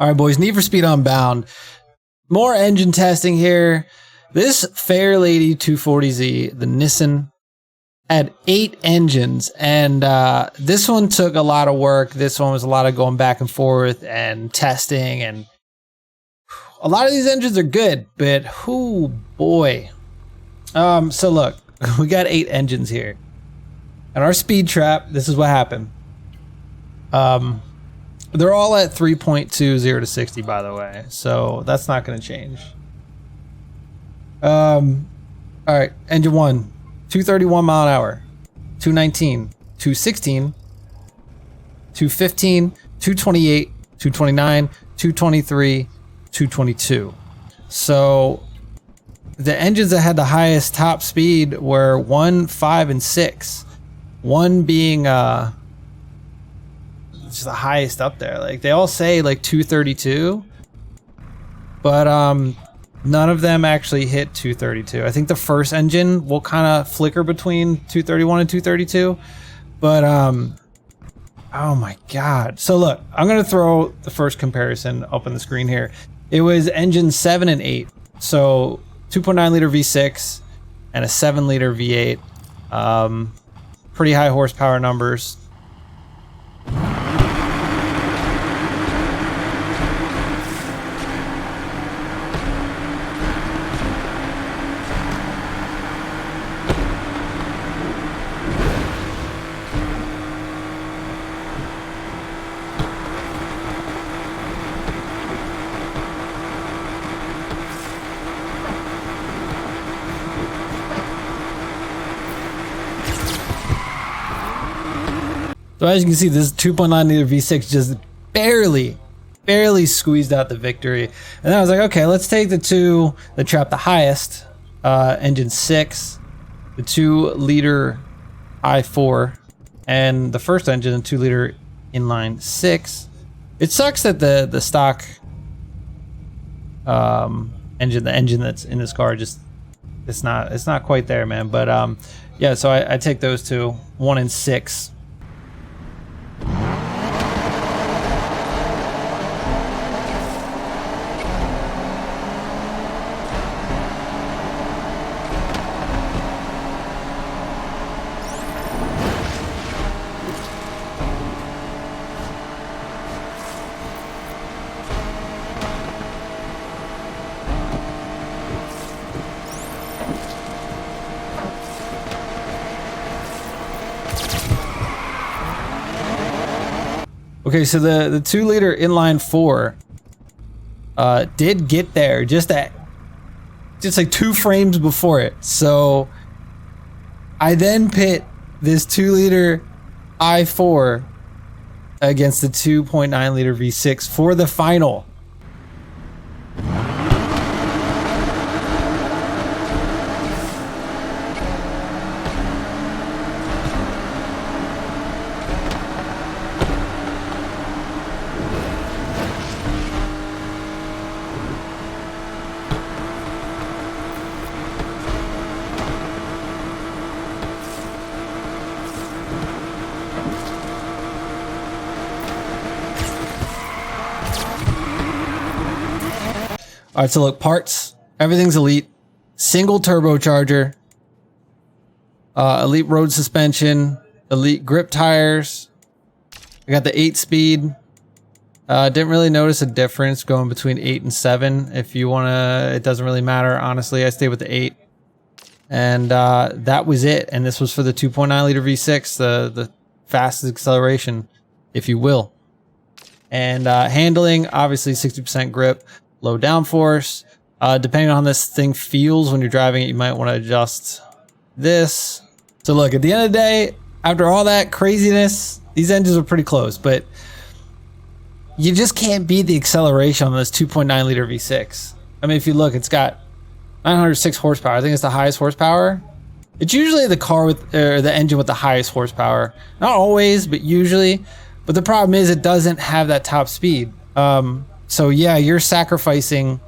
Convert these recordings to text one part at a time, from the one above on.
All right, boys, Need for Speed Unbound. More engine testing here. This Fairlady 240Z, the Nissan, had 8 engines, and this one took a lot of work. This one was a lot of going back and forth and testing, and a lot of these engines are good, but oh boy. So look, we got 8 engines here. And our speed trap, this is what happened. They're all at 3.20 to 60, by the way, so that's not going to change. All right, engine 1, 231 mile an hour, 219, 216, 215, 228, 229, 223, 222. So the engines that had the highest top speed were 1, 5, and 6. 1 being just the highest up there. Like they all say like 232, but none of them actually hit 232. I think the first engine will kind of flicker between 231 and 232, but oh my god. So look, I'm gonna throw the first comparison up on the screen here. It was engine 7 and 8, so 2.9 liter V6 and a 7 liter V8. Pretty high horsepower numbers. So as you can see, this 2.9 liter V6 just barely squeezed out the victory. And then I was like, okay, let's take the two that trapped the highest, engine 6, the 2 liter i4, and the first engine, the 2 liter inline 6. It sucks that the stock engine, the engine that's in this car, just it's not quite there, man. But yeah, so I take those two, 1 and 6. Okay, so the 2 liter inline 4 did get there just like 2 frames before it. So I then pit this 2 liter i4 against the 2.9 liter V6 for the final. All right, so look, parts, everything's elite. Single turbocharger, elite road suspension, elite grip tires. I got the 8-speed. Didn't really notice a difference going between 8 and 7. If you wanna, it doesn't really matter. Honestly, I stayed with the 8. And that was it. And this was for the 2.9 liter V6, the fastest acceleration, if you will. And handling, obviously 60% grip. Low downforce. Depending on how this thing feels when you're driving it, you might want to adjust this. So look, at the end of the day, after all that craziness, these engines are pretty close, but you just can't beat the acceleration on this 2.9 liter V6. I mean, if you look, it's got 906 horsepower. I think it's the highest horsepower. It's usually the car with, or the engine with the highest horsepower. Not always, but usually. But the problem is it doesn't have that top speed. So yeah, you're sacrificing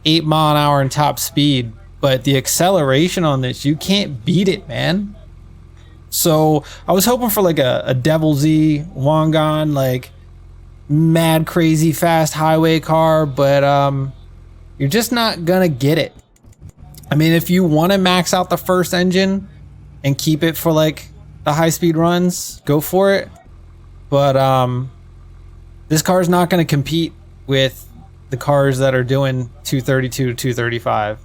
8 mile an hour in top speed, but the acceleration on this, you can't beat it, man. So I was hoping for like a Devil Z, Wangan, like mad crazy fast highway car, but you're just not gonna get it. I mean, if you want to max out the first engine and keep it for like the high speed runs, go for it. But this car is not going to compete with the cars that are doing 232 to 235.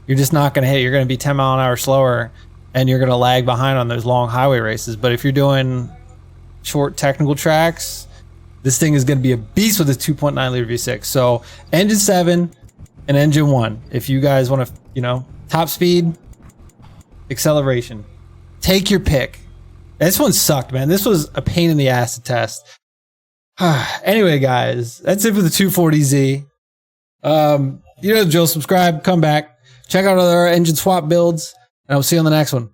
You're just not going to hit. You're going to be 10 mile an hour slower, and you're going to lag behind on those long highway races. But if you're doing short technical tracks, this thing is going to be a beast with this 2.9 liter V6. So engine 7 and engine 1. If you guys want to, you know, top speed, acceleration, take your pick. This one sucked, man. This was a pain in the ass to test. Anyway, guys, that's it for the 240Z. You know the drill. Subscribe, come back, check out other engine swap builds, and I'll see you on the next one.